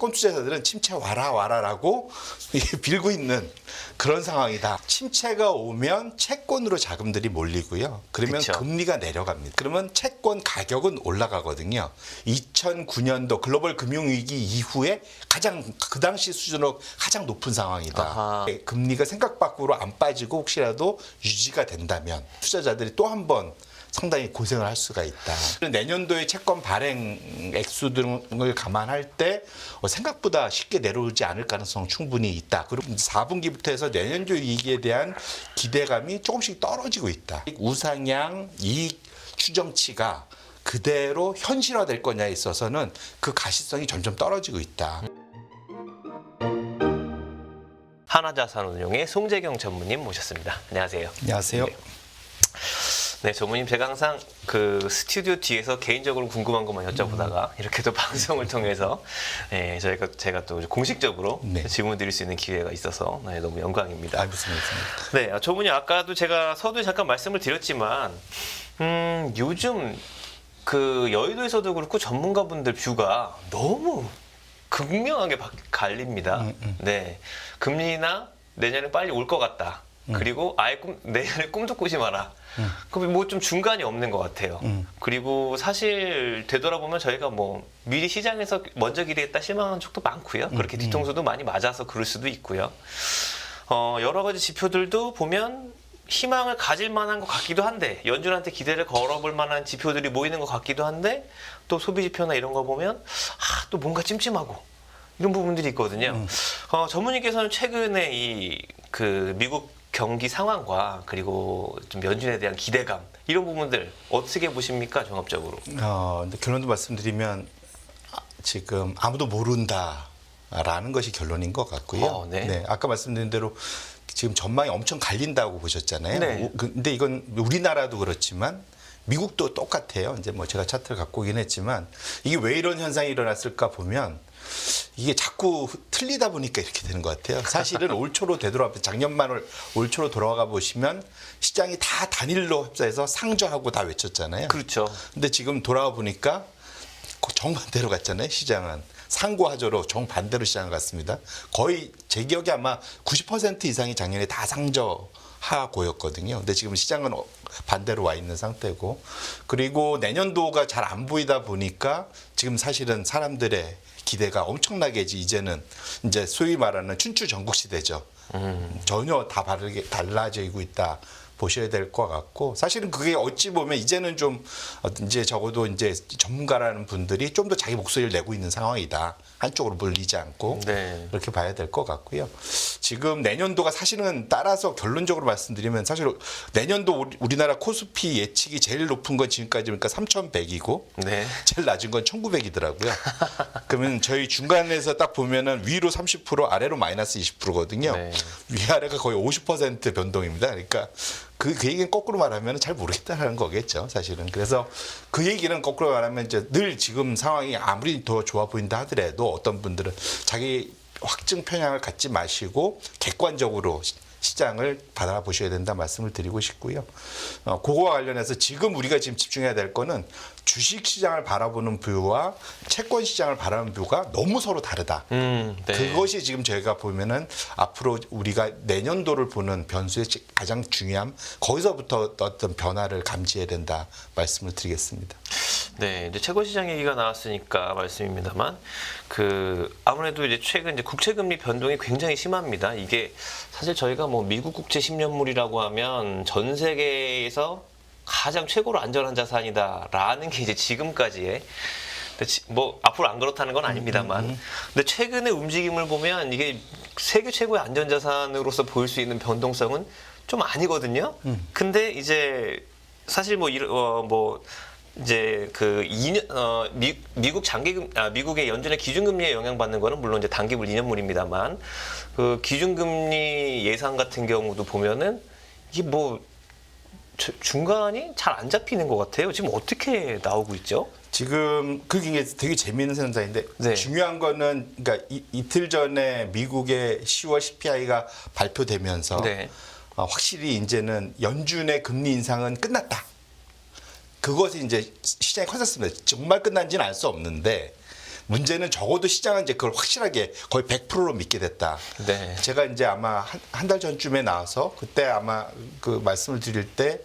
채권 투자자들은 침체 와라라고 빌고 있는 그런 상황이다. 침체가 오면 채권으로 자금들이 몰리고요. 그러면 그쵸. 금리가 내려갑니다. 그러면 채권 가격은 올라가거든요. 2009년도 글로벌 금융위기 이후에 그 당시 수준으로 가장 높은 상황이다. 아하. 금리가 생각 밖으로 안 빠지고 혹시라도 유지가 된다면 투자자들이 또 한 번 상당히 고생을 할 수가 있다. 내년도에 채권 발행 액수 등을 감안할 때 생각보다 쉽게 내려오지 않을 가능성 충분히 있다. 그리고 4분기부터 해서 내년도 이익에 대한 기대감이 조금씩 떨어지고 있다. 우상향 이익 추정치가 그대로 현실화될 거냐에 있어서는 그 가시성이 점점 떨어지고 있다. 하나자산운용의 송재경 전무님 모셨습니다. 안녕하세요. 안녕하세요. 네, 전무님 제가 항상 그 스튜디오 뒤에서 개인적으로 궁금한 것만 여쭤보다가 이렇게 또 방송을 통해서 제가 또 공식적으로 네. 질문 드릴 수 있는 기회가 있어서 너무 영광입니다. 무슨 말씀입니까? 네, 전무님 아까도 제가 서두에 잠깐 말씀을 드렸지만 요즘 그 여의도에서도 그렇고 전문가분들 뷰가 너무 극명하게 갈립니다. 네, 금리나 내년에 빨리 올 것 같다. 그리고 아예 내년에 꿈도 꾸지 마라. 그럼 뭐 좀 중간이 없는 것 같아요. 그리고 사실 되돌아보면 저희가 뭐 미리 시장에서 먼저 기대했다 실망한 적도 많고요. 그렇게 뒤통수도 많이 맞아서 그럴 수도 있고요. 여러 가지 지표들도 보면 희망을 가질 만한 것 같기도 한데 연준한테 기대를 걸어볼 만한 지표들이 모이는 것 같기도 한데 또 소비 지표나 이런 거 보면 또 뭔가 찜찜하고 이런 부분들이 있거든요. 전문의께서는 최근에 이 그 미국 경기 상황과 그리고 좀 연준에 대한 기대감 이런 부분들 어떻게 보십니까 종합적으로? 근데 결론도 말씀드리면 지금 아무도 모른다라는 것이 결론인 것 같고요. 네. 아까 말씀드린 대로 지금 전망이 엄청 갈린다고 보셨잖아요. 네. 근데 이건 우리나라도 그렇지만 미국도 똑같아요. 이제 뭐 제가 차트를 갖고 오긴 했지만 이게 왜 이런 현상이 일어났을까 보면 이게 자꾸 틀리다 보니까 이렇게 되는 것 같아요. 사실은 올 초로 작년만 올 초로 돌아가 보시면 시장이 다 단일로 합사해서 상저하고 다 외쳤잖아요. 그렇죠. 근데 지금 돌아와 보니까 정반대로 갔잖아요. 시장은 상고하저로 정반대로 시장을 갔습니다. 거의 제 기억에 아마 90% 이상이 작년에 다 상저하고였거든요. 근데 지금 시장은 반대로 와 있는 상태고, 그리고 내년도가 잘 안 보이다 보니까 지금 사실은 사람들의 기대가 엄청나게 이제는 이제 소위 말하는 춘추 전국 시대죠. 전혀 다 달라지고 있다 보셔야 될 것 같고, 사실은 그게 어찌 보면 이제는 좀 이제 적어도 이제 전문가라는 분들이 좀 더 자기 목소리를 내고 있는 상황이다. 한쪽으로 몰리지 않고 그렇게 봐야 될 것 같고요. 지금 내년도가 사실은 따라서 결론적으로 말씀드리면 사실 내년도 우리나라 코스피 예측이 제일 높은 건 지금까지 그러니까 3,100이고 제일 낮은 건 1,900이더라고요. 그러면 저희 중간에서 딱 보면은 위로 30% 아래로 마이너스 20%거든요. 위아래가 거의 50% 변동입니다. 그러니까 그 얘기는 거꾸로 말하면 잘 모르겠다는 거겠죠, 사실은. 그래서 그 얘기는 거꾸로 말하면 이제 늘 지금 상황이 아무리 더 좋아 보인다 하더라도 어떤 분들은 자기 확증 편향을 갖지 마시고 객관적으로 시장을 바라보셔야 된다 말씀을 드리고 싶고요. 그거와 관련해서 지금 우리가 지금 집중해야 될 거는 주식 시장을 바라보는 뷰와 채권 시장을 바라보는 뷰가 너무 서로 다르다. 그것이 지금 저희가 보면은 앞으로 우리가 내년도를 보는 변수의 가장 중요함, 거기서부터 어떤 변화를 감지해야 된다 말씀을 드리겠습니다. 네, 이제 채권 시장 얘기가 나왔으니까 말씀입니다만, 아무래도 이제 최근 이제 국채 금리 변동이 굉장히 심합니다. 이게 사실 저희가 뭐 미국 국채 10년물이라고 하면 전 세계에서 가장 최고로 안전한 자산이다라는 게 이제 지금까지의, 뭐 앞으로 안 그렇다는 건 아닙니다만, 근데 최근의 움직임을 보면 이게 세계 최고의 안전 자산으로서 보일 수 있는 변동성은 좀 아니거든요. 근데 이제 사실 이제 그 2년 미국의 연준의 기준금리에 영향받는 거는 물론 이제 단기물 2년물입니다만 그 기준금리 예상 같은 경우도 보면은 이게 뭐 중간이 잘 안 잡히는 것 같아요. 지금 어떻게 나오고 있죠? 지금 그게 되게 재미있는 현상인데 중요한 거는 그러니까 이틀 전에 미국의 10월 CPI가 발표되면서 확실히 이제는 연준의 금리 인상은 끝났다. 그것이 이제 시장의 컨센서스입니다. 정말 끝난지는 알 수 없는데 문제는 적어도 시장은 이제 그걸 확실하게 거의 100%로 믿게 됐다. 네. 제가 이제 아마 한 달 전쯤에 나와서 그때 아마 그 말씀을 드릴 때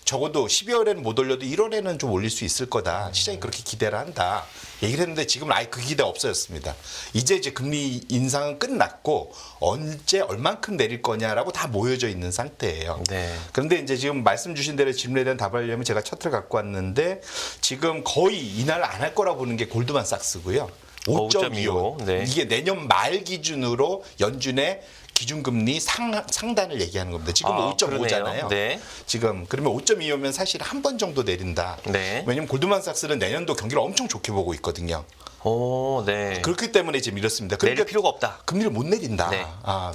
적어도 12월에는 못 올려도 1월에는 좀 올릴 수 있을 거다. 시장이 그렇게 기대를 한다. 얘기를 했는데 지금은 아예 그 기대 없어졌습니다. 이제 금리 인상은 끝났고 언제 얼만큼 내릴 거냐라고 다 모여져 있는 상태예요. 네. 그런데 이제 지금 말씀 주신 대로 질문에 대한 답을 하려면 제가 차트를 갖고 왔는데 지금 거의 인하를 안 할 거라고 보는 게 골드만삭스고요. 5.25. 네. 이게 내년 말 기준으로 연준의 기준금리 상단을 얘기하는 겁니다. 지금 5.5잖아요. 네. 지금 그러면 5.25면 사실 한 번 정도 내린다. 네. 왜냐면 골드만삭스는 내년도 경기를 엄청 좋게 보고 있거든요. 오, 네. 그렇기 때문에 지금 이렇습니다. 내릴 그러니까 필요가 없다. 금리를 못 내린다. 네.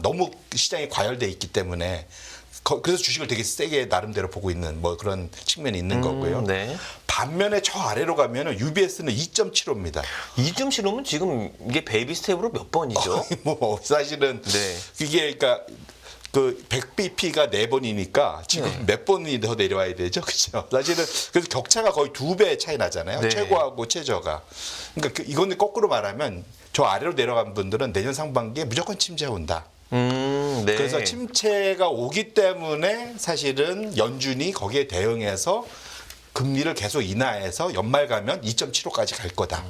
너무 시장이 과열돼 있기 때문에 그래서 주식을 되게 세게 나름대로 보고 있는 뭐 그런 측면이 있는 거고요. 네. 반면에 저 아래로 가면은 UBS는 2.75입니다. 2.75면 지금 이게 베이비 스텝으로 몇 번이죠? 뭐 사실은 네. 이게 그러니까 그 100bp가 4번이니까 지금 네. 몇 번이 더 내려와야 되죠, 그렇죠? 사실은 그래서 격차가 거의 2배 차이 나잖아요. 네. 최고하고 최저가. 그러니까 이거는 거꾸로 말하면 저 아래로 내려간 분들은 내년 상반기에 무조건 침체 온다. 네. 그래서 침체가 오기 때문에 사실은 연준이 거기에 대응해서 금리를 계속 인하해서 연말 가면 2.75까지 갈 거다.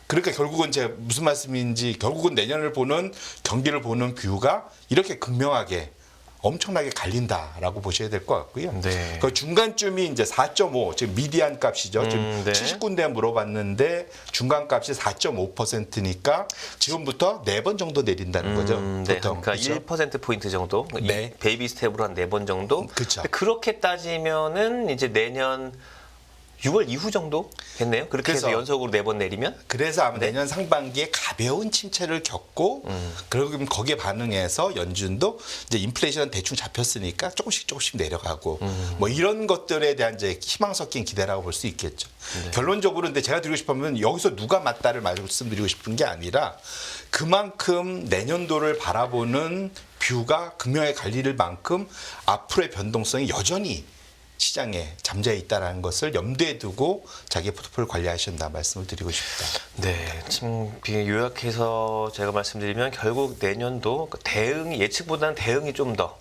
그러니까 결국은 제가 무슨 말씀인지 결국은 내년을 보는 경기를 보는 뷰가 이렇게 극명하게 엄청나게 갈린다라고 보셔야 될 것 같고요. 네. 그 중간쯤이 이제 4.5 지금 미디안 값이죠. 지금 네. 70군데 물어봤는데 중간 값이 4.5%니까 지금부터 4번 정도 내린다는 거죠. 네. 보통. 그러니까 그렇죠? 1%포인트 정도. 네. 베이비 스텝으로 한 4번 정도. 그쵸. 그렇게 따지면은 이제 내년 6월 이후 정도 됐네요. 그렇게 해서 그래서 연속으로 4번 내리면 그래서 아마 내년 상반기에 가벼운 침체를 겪고 그리고 거기에 반응해서 연준도 이제 인플레이션 대충 잡혔으니까 조금씩 내려가고 뭐 이런 것들에 대한 이제 희망 섞인 기대라고 볼 수 있겠죠. 결론적으로 근데 제가 드리고 싶으면 여기서 누가 맞다를 말씀드리고 싶은 게 아니라 그만큼 내년도를 바라보는 뷰가 극명하게 갈릴 만큼 앞으로의 변동성이 여전히 시장에 잠재해 있다는 것을 염두에 두고 자기 포트폴리오 관리하신다 말씀을 드리고 싶다. 네, 참 요약해서 제가 말씀드리면 결국 내년도 대응이 예측보다는 대응이 좀 더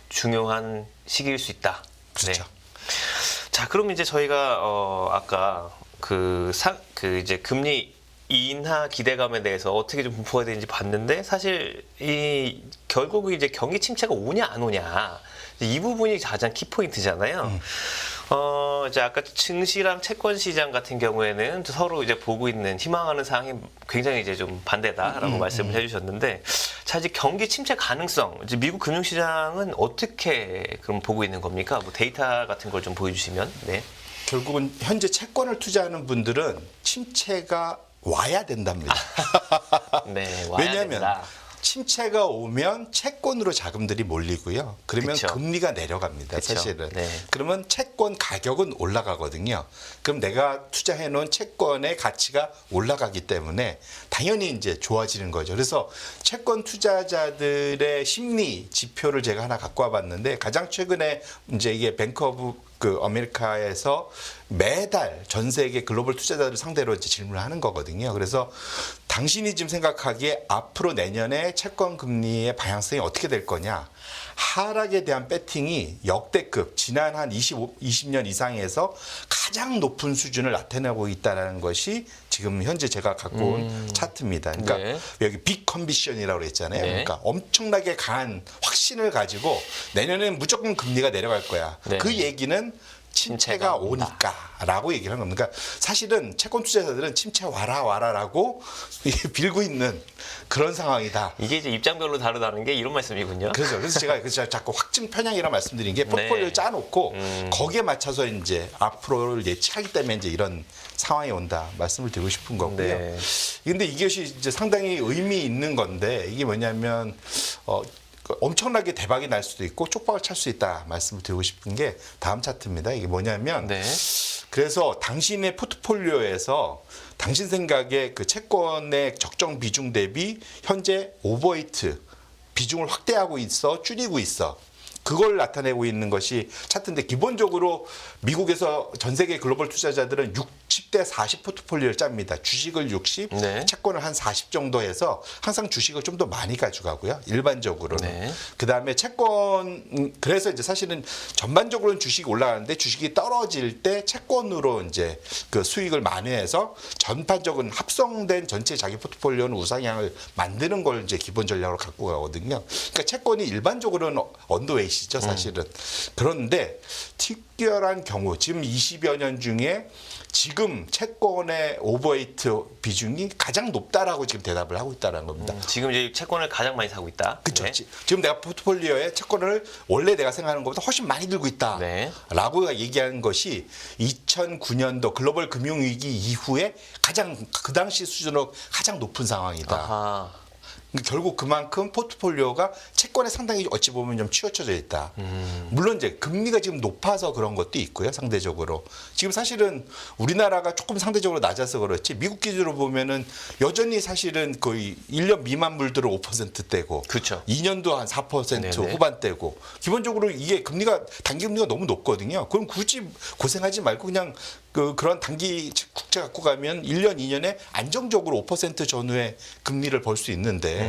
중요한 시기일 수 있다. 그렇죠. 네. 자, 그럼 이제 저희가 아까 그 이제 금리 인하 기대감에 대해서 어떻게 좀 분포가 되는지 봤는데 사실 이 결국 이제 경기 침체가 오냐 안 오냐 이 부분이 가장 키포인트잖아요. 이제 아까 증시랑 채권 시장 같은 경우에는 서로 이제 보고 있는 희망하는 사항이 굉장히 이제 좀 반대다라고 말씀을 해주셨는데, 자 이제 경기 침체 가능성, 이제 미국 금융시장은 어떻게 그럼 보고 있는 겁니까? 뭐 데이터 같은 걸 좀 보여주시면. 네. 결국은 현재 채권을 투자하는 분들은 침체가 와야 된답니다. 네. 와야 왜냐하면 된다. 침체가 오면 채권으로 자금들이 몰리고요. 그러면 그쵸. 금리가 내려갑니다. 그쵸. 사실은. 네. 그러면 채권 가격은 올라가거든요. 그럼 내가 투자해 놓은 채권의 가치가 올라가기 때문에 당연히 이제 좋아지는 거죠. 그래서 채권 투자자들의 심리 지표를 제가 하나 갖고 와봤는데 가장 최근에 이제 이게 뱅크 오브 아메리카에서 매달 전 세계 글로벌 투자자들 상대로 이제 질문을 하는 거거든요. 그래서 당신이 지금 생각하기에 앞으로 내년에 채권 금리의 방향성이 어떻게 될 거냐? 하락에 대한 배팅이 역대급 지난 한 20년 이상에서 가장 높은 수준을 나타내고 있다는 것이 지금 현재 제가 갖고 온 차트입니다. 그러니까 네. 여기 빅 컨비션이라고 그랬잖아요. 네. 그러니까 엄청나게 강한 확신을 가지고 내년에는 무조건 금리가 내려갈 거야. 네. 그 얘기는 침체가 오니까라고 얘기를 하는 겁니다. 그러니까 사실은 채권 투자자들은 침체 와라라고 빌고 있는 그런 상황이다. 이게 이제 입장별로 다르다는 게 이런 말씀이군요. 그래서 제가 자꾸 확증 편향이라 말씀드린 게 포트폴리오를 네. 짜놓고 거기에 맞춰서 이제 앞으로를 예측하기 때문에 이제 이런 상황이 온다 말씀을 드리고 싶은 거고요. 네. 근데 이것이 이제 상당히 의미 있는 건데 이게 뭐냐면 엄청나게 대박이 날 수도 있고 쪽박을 찰 수 있다 말씀을 드리고 싶은 게 다음 차트입니다. 이게 뭐냐면 네. 그래서 당신의 포트폴리오에서 당신 생각에 그 채권의 적정 비중 대비 현재 오버웨이트 비중을 확대하고 있어 줄이고 있어. 그걸 나타내고 있는 것이 차트인데 기본적으로 미국에서 전 세계 글로벌 투자자들은 60대 40 포트폴리오를 짭니다. 주식을 60, 네. 채권을 한 40 정도 해서 항상 주식을 좀 더 많이 가져가고요. 일반적으로는. 네. 그다음에 채권 그래서 이제 사실은 전반적으로는 주식이 올라가는데 주식이 떨어질 때 채권으로 이제 그 수익을 만회해서 전반적인 합성된 전체 자기 포트폴리오는 우상향을 만드는 걸 이제 기본 전략으로 갖고 가거든요. 그러니까 채권이 일반적으로는 언더웨이시죠, 사실은. 그런데 특별한 경우 지금 20여 년 중에 지금 채권의 오버웨이트 비중이 가장 높다라고 지금 대답을 하고 있다는 겁니다. 지금 이제 채권을 가장 많이 사고 있다. 그렇죠. 네. 지금 내가 포트폴리오에 채권을 원래 내가 생각하는 것보다 훨씬 많이 들고 있다라고 네. 얘기하는 것이 2009년도 글로벌 금융위기 이후에 가장 그 당시 수준으로 가장 높은 상황이다. 아하. 결국 그만큼 포트폴리오가 채권에 상당히 어찌 보면 좀 치우쳐져 있다. 물론 이제 금리가 지금 높아서 그런 것도 있고요. 상대적으로. 지금 사실은 우리나라가 조금 상대적으로 낮아서 그렇지 미국 기준으로 보면은 여전히 사실은 거의 1년 미만 물들은 5%대고 그렇죠. 2년도 한 4% 네네. 후반대고 기본적으로 이게 금리가 단기 금리가 너무 높거든요. 그럼 굳이 고생하지 말고 그냥 그런 단기 국채 갖고 가면 1년, 2년에 안정적으로 5% 전후의 금리를 벌 수 있는데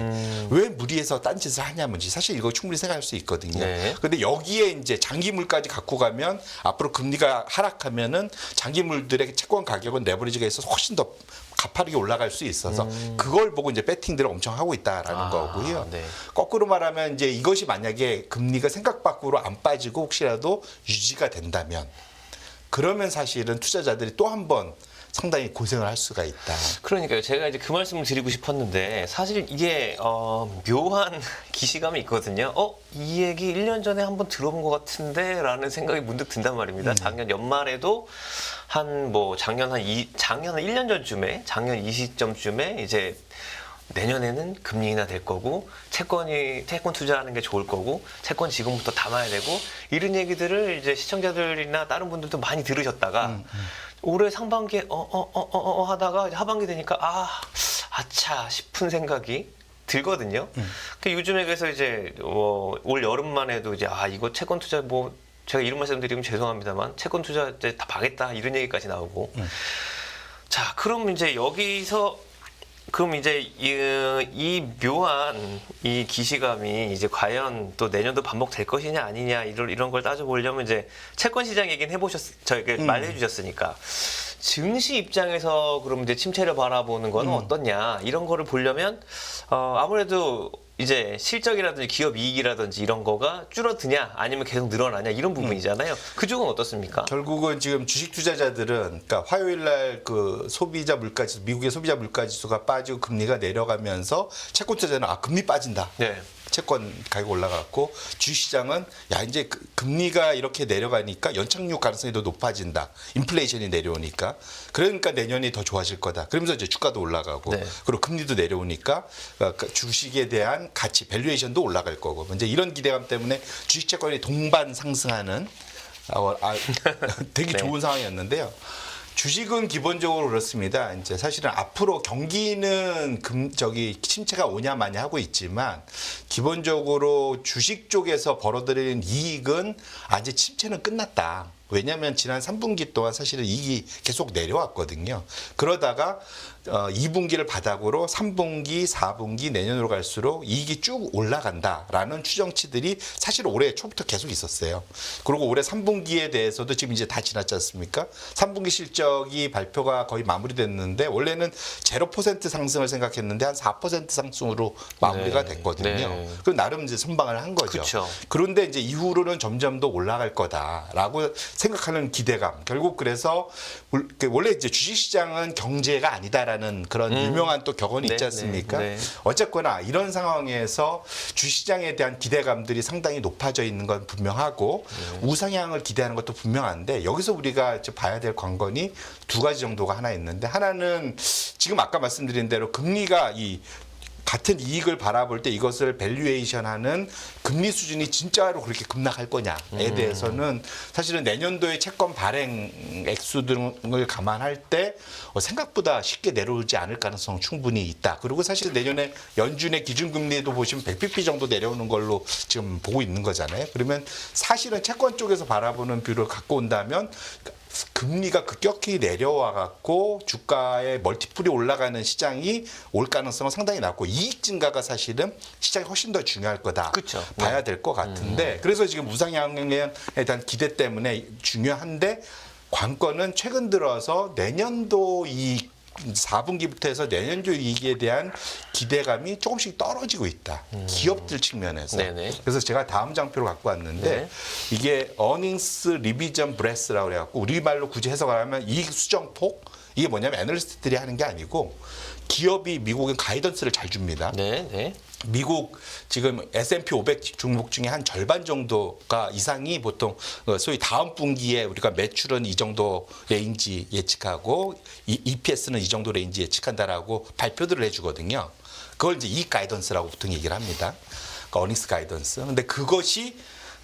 왜 무리해서 딴짓을 하냐면지 사실 이거 충분히 생각할 수 있거든요. 네. 근데 여기에 이제 장기물까지 갖고 가면 앞으로 금리가 하락하면은 장기물들의 채권 가격은 레버리지가 있어서 훨씬 더 가파르게 올라갈 수 있어서 그걸 보고 이제 배팅들을 엄청 하고 있다라는 거고요. 네. 거꾸로 말하면 이제 이것이 만약에 금리가 생각 밖으로 안 빠지고 혹시라도 유지가 된다면 그러면 사실은 투자자들이 또 한 번 상당히 고생을 할 수가 있다. 그러니까요. 제가 이제 그 말씀을 드리고 싶었는데 사실 이게 묘한 기시감이 있거든요. 이 얘기 1년 전에 한번 들어본 것 같은데 라는 생각이 문득 든단 말입니다. 작년 연말에도 작년 한 1년 전쯤에 작년 이 시점쯤에 이제 내년에는 금리 인하 될 거고 채권 투자하는 게 좋을 거고 채권 지금부터 담아야 되고 이런 얘기들을 이제 시청자들이나 다른 분들도 많이 들으셨다가 올해 상반기에 하다가 이제 하반기 되니까 아차 싶은 생각이 들거든요. 요즘에 그래서 이제 올 여름만 해도 이제 이거 채권 투자 제가 이런 말씀드리면 죄송합니다만 채권 투자 이제 다 망했다 이런 얘기까지 나오고 자 그럼 이제 여기서 그럼 이제 이 묘한 이 기시감이 이제 과연 또 내년도 반복될 것이냐 아니냐 이런 걸 따져보려면 이제 채권 시장 얘기는 저에게 말해주셨으니까 증시 입장에서 그럼 이제 침체를 바라보는 건 어떻냐 이런 거를 보려면 아무래도 이제 실적이라든지 기업 이익이라든지 이런 거가 줄어드냐 아니면 계속 늘어나냐 이런 부분이잖아요. 그쪽은 어떻습니까? 결국은 지금 주식 투자자들은 그러니까 화요일 날 그 소비자 물가지수 미국의 소비자 물가지수가 빠지고 금리가 내려가면서 채권 투자자는 금리 빠진다. 네. 채권 가격 올라갔고 주식시장은 이제 금리가 이렇게 내려가니까 연착륙 가능성이 더 높아진다. 인플레이션이 내려오니까. 그러니까 내년이 더 좋아질 거다. 그러면서 이제 주가도 올라가고 네. 그리고 금리도 내려오니까 주식에 대한 가치, 밸류에이션도 올라갈 거고. 이제 이런 기대감 때문에 주식 채권이 동반 상승하는 되게 네. 좋은 상황이었는데요. 주식은 기본적으로 그렇습니다. 이제 사실은 앞으로 경기는 침체가 오냐 마냐 하고 있지만 기본적으로 주식 쪽에서 벌어들이는 이익은 이제 침체는 끝났다. 왜냐하면 지난 3분기 동안 사실은 이익이 계속 내려왔거든요. 그러다가 2분기를 바닥으로 3분기, 4분기 내년으로 갈수록 이익이 쭉 올라간다라는 추정치들이 사실 올해 초부터 계속 있었어요. 그리고 올해 3분기에 대해서도 지금 이제 다 지났지 않습니까? 3분기 실적이 발표가 거의 마무리됐는데 원래는 0% 상승을 생각했는데 한 4% 상승으로 마무리가 네. 됐거든요. 네. 그 나름 이제 선방을 한 거죠. 그쵸. 그런데 이제 이후로는 점점 더 올라갈 거다라고 생각하는 기대감. 결국 그래서 원래 이제 주식시장은 경제가 아니다라는 그런 유명한 또 격언이 있지 네, 않습니까? 네, 네. 어쨌거나 이런 상황에서 주식시장에 대한 기대감들이 상당히 높아져 있는 건 분명하고 우상향을 기대하는 것도 분명한데 여기서 우리가 봐야 될 관건이 두 가지 정도가 하나 있는데 하나는 지금 아까 말씀드린 대로 금리가 같은 이익을 바라볼 때 이것을 밸류에이션하는 금리 수준이 진짜로 그렇게 급락할 거냐에 대해서는 사실은 내년도의 채권 발행 액수 등을 감안할 때 생각보다 쉽게 내려오지 않을 가능성 충분히 있다. 그리고 사실 내년에 연준의 기준금리도 보시면 100bp 정도 내려오는 걸로 지금 보고 있는 거잖아요. 그러면 사실은 채권 쪽에서 바라보는 뷰를 갖고 온다면 금리가 급격히 내려와 갖고 주가의 멀티플이 올라가는 시장이 올 가능성은 상당히 낮고 이익 증가가 사실은 시장이 훨씬 더 중요할 거다 그쵸. 봐야 될 것 같은데 그래서 지금 우상향에 대한 기대 때문에 중요한데 관건은 최근 들어서 내년도 이익 4분기부터 해서 내년도 이익에 대한 기대감이 조금씩 떨어지고 있다. 기업들 측면에서. 네네. 그래서 제가 다음 장표를 갖고 왔는데 네. 이게 earnings revision breath라고 그래갖고 우리말로 굳이 해석을 하면 이익 수정폭 이게 뭐냐면 애널리스트들이 하는 게 아니고 기업이 미국은 가이던스를 잘 줍니다. 네, 네. 미국 지금 S&P 500 종목 중에 한 절반 정도가 이상이 보통 소위 다음 분기에 우리가 매출은 이 정도 레인지 예측하고 EPS는 이 정도 레인지 예측한다라고 발표들을 해주거든요. 그걸 이제 이익 가이던스라고 보통 얘기를 합니다. 그러니까 어닝스 가이던스. 근데 그것이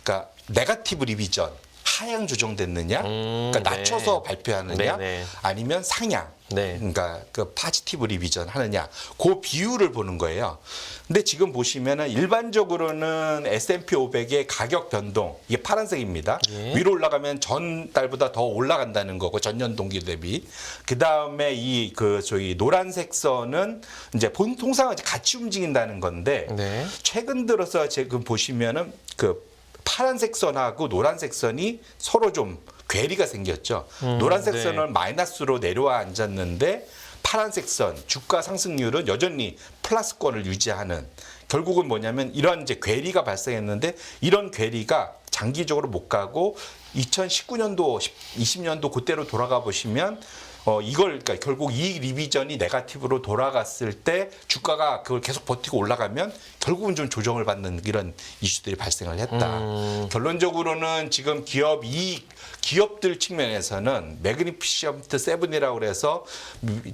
그러니까 네거티브 리비전 하향 조정됐느냐, 그러니까 낮춰서 네. 발표하느냐, 네, 네. 아니면 상향. 네. 그러니까 그 파지티브 리비전 하느냐 그 비율을 보는 거예요. 근데 지금 보시면은 일반적으로는 S&P 500의 가격 변동 이게 파란색입니다. 예. 위로 올라가면 전 달보다 더 올라간다는 거고 전년 동기 대비. 그 다음에 이 그 저희 노란색 선은 이제 통상 같이 움직인다는 건데 네. 최근 들어서 지금 보시면은 그 파란색 선하고 노란색 선이 서로 좀 괴리가 생겼죠. 노란색 네. 선은 마이너스로 내려와 앉았는데 파란색 선 주가 상승률은 여전히 플러스권을 유지하는 결국은 뭐냐면 이런 이제 괴리가 발생했는데 이런 괴리가 장기적으로 못 가고 2019년도 20년도 그때로 돌아가 보시면 이걸 그러니까 결국 이익 리비전이 네거티브로 돌아갔을 때 주가가 그걸 계속 버티고 올라가면 결국은 좀 조정을 받는 이런 이슈들이 발생을 했다. 결론적으로는 지금 기업들 측면에서는 매그니피션트 세븐이라고 그래서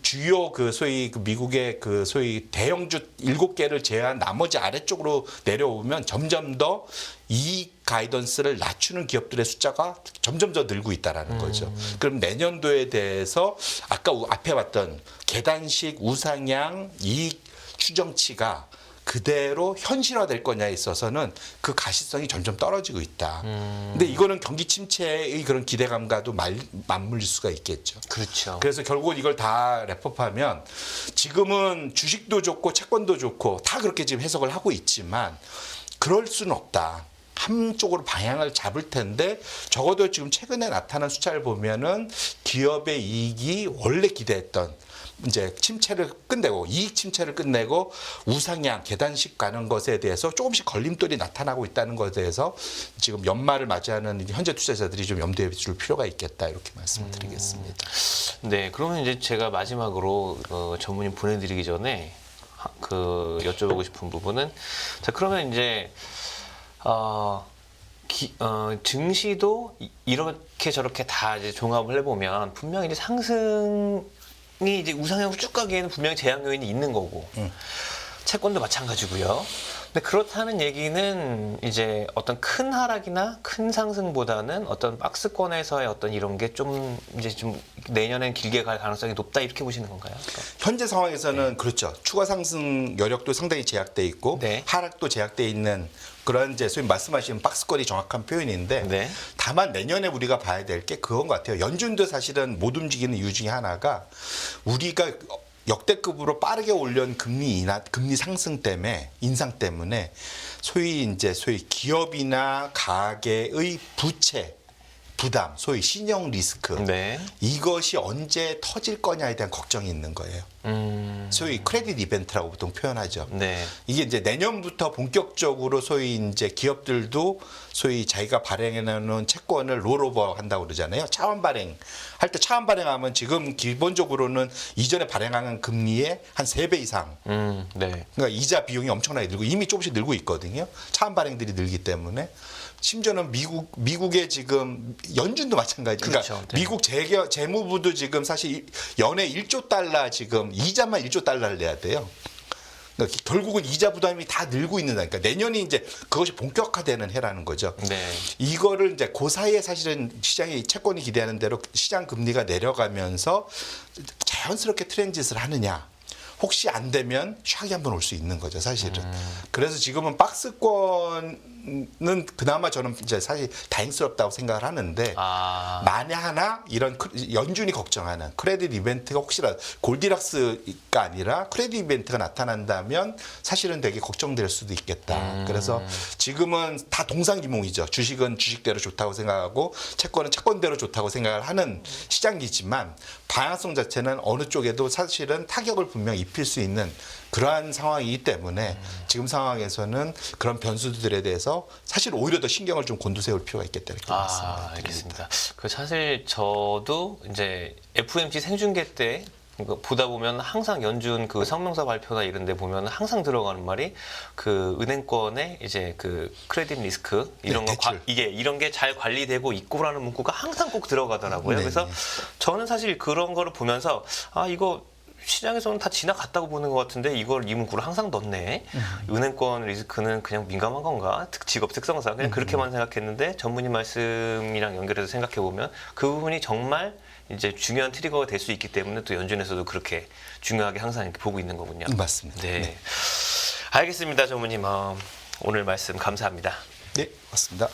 주요 그 소위 그 미국의 그 소위 대형주 7개를 제외한 나머지 아래쪽으로 내려오면 점점 더 이익 가이던스를 낮추는 기업들의 숫자가 점점 더 늘고 있다라는 거죠. 그럼 내년도에 대해서 아까 앞에 봤던 계단식 우상향 이익 추정치가 그대로 현실화될 거냐에 있어서는 그 가시성이 점점 떨어지고 있다. 근데 이거는 경기 침체의 그런 기대감과도 맞물릴 수가 있겠죠. 그렇죠. 그래서 결국은 이걸 다 랩업하면 지금은 주식도 좋고 채권도 좋고 다 그렇게 지금 해석을 하고 있지만 그럴 수는 없다. 한쪽으로 방향을 잡을 텐데 적어도 지금 최근에 나타난 숫자를 보면은 기업의 이익이 원래 기대했던 이제 침체를 끝내고 이익 침체를 끝내고 우상향 계단식 가는 것에 대해서 조금씩 걸림돌이 나타나고 있다는 것에 대해서 지금 연말을 맞이하는 현재 투자자들이 좀 염두에 둘 필요가 있겠다 이렇게 말씀을 드리겠습니다. 네, 그러면 이제 제가 마지막으로 전문의 보내드리기 전에 여쭤보고 싶은 부분은 자 그러면 이제 증시도 이렇게 저렇게 다 이제 종합을 해보면 분명히 이제 상승이 이제 우상향으로 쭉 가기에는 분명히 제약 요인이 있는 거고 채권도 마찬가지고요. 근데 그렇다는 얘기는 이제 어떤 큰 하락이나 큰 상승보다는 어떤 박스권에서의 어떤 이런 게 좀 이제 좀 내년엔 길게 갈 가능성이 높다 이렇게 보시는 건가요? 현재 상황에서는 그렇죠. 추가 상승 여력도 상당히 제약돼 있고 네. 하락도 제약돼 있는 그런 이제 소위 말씀하신 박스권이 정확한 표현인데 네. 다만 내년에 우리가 봐야 될 게 그건 것 같아요. 연준도 사실은 못 움직이는 이유 중에 하나가 우리가 역대급으로 빠르게 올린 금리 상승 때문에 인상 때문에 소위 기업이나 가계의 부채 부담, 소위 신용 리스크 네. 이것이 언제 터질 거냐에 대한 걱정이 있는 거예요. 소위 크레딧 이벤트라고 보통 표현하죠. 네. 이게 이제 내년부터 본격적으로 소위 이제 기업들도 소위 자기가 발행해놓은 채권을 롤오버 한다고 그러잖아요. 차환 발행 할 때 차환 발행하면 지금 기본적으로는 이전에 발행한 금리의 한 3배 이상. 네. 그러니까 이자 비용이 엄청나게 늘고 이미 조금씩 늘고 있거든요. 차환 발행들이 늘기 때문에. 심지어는 미국의 지금 연준도 마찬가지. 그러니까 그렇죠. 네. 미국 재무부도 지금 사실 연에 1조 달러 지금 이자만 1조 달러를 내야 돼요. 그러니까 결국은 이자 부담이 다 늘고 있는다니까. 내년이 이제 그것이 본격화되는 해라는 거죠. 네. 이거를 이제 그 사이에 사실은 시장이 채권이 기대하는 대로 시장 금리가 내려가면서 자연스럽게 트렌짓을 하느냐. 혹시 안 되면 샥이 한번 올 수 있는 거죠, 사실은. 그래서 지금은 박스권은 그나마 저는 이제 사실 다행스럽다고 생각을 하는데 만에 하나 이런 연준이 걱정하는 크레딧 이벤트가 혹시라도 골디락스가 아니라 크레딧 이벤트가 나타난다면 사실은 되게 걱정될 수도 있겠다. 그래서 지금은 다 동상이몽이죠. 주식은 주식대로 좋다고 생각하고 채권은 채권대로 좋다고 생각을 하는 시장이지만 방향성 자체는 어느 쪽에도 사실은 타격을 분명 입힐 수 있는 그러한 상황이기 때문에 지금 상황에서는 그런 변수들에 대해서 사실 오히려 더 신경을 좀 곤두세울 필요가 있겠다 이렇게 말씀드립니다. 알겠습니다. 그 사실 저도 이제 FOMC 생중계 때 보다 보면 항상 연준 그 성명서 발표나 이런 데 보면 항상 들어가는 말이 그 은행권의 이제 그 크레딧 리스크 이런 네, 거 이런 게 잘 관리되고 있고라는 문구가 항상 꼭 들어가더라고요. 네. 그래서 저는 사실 그런 거를 보면서 이거 시장에서는 다 지나갔다고 보는 것 같은데 이걸 이 문구를 항상 넣네. 은행권 리스크는 그냥 민감한 건가? 직업 특성상 그냥 그렇게만 생각했는데 전문의 말씀이랑 연결해서 생각해 보면 그 부분이 정말 이제 중요한 트리거가 될 수 있기 때문에 또 연준에서도 그렇게 중요하게 항상 이렇게 보고 있는 거군요. 맞습니다. 네. 네. 알겠습니다, 전문님. 오늘 말씀 감사합니다. 네, 맞습니다.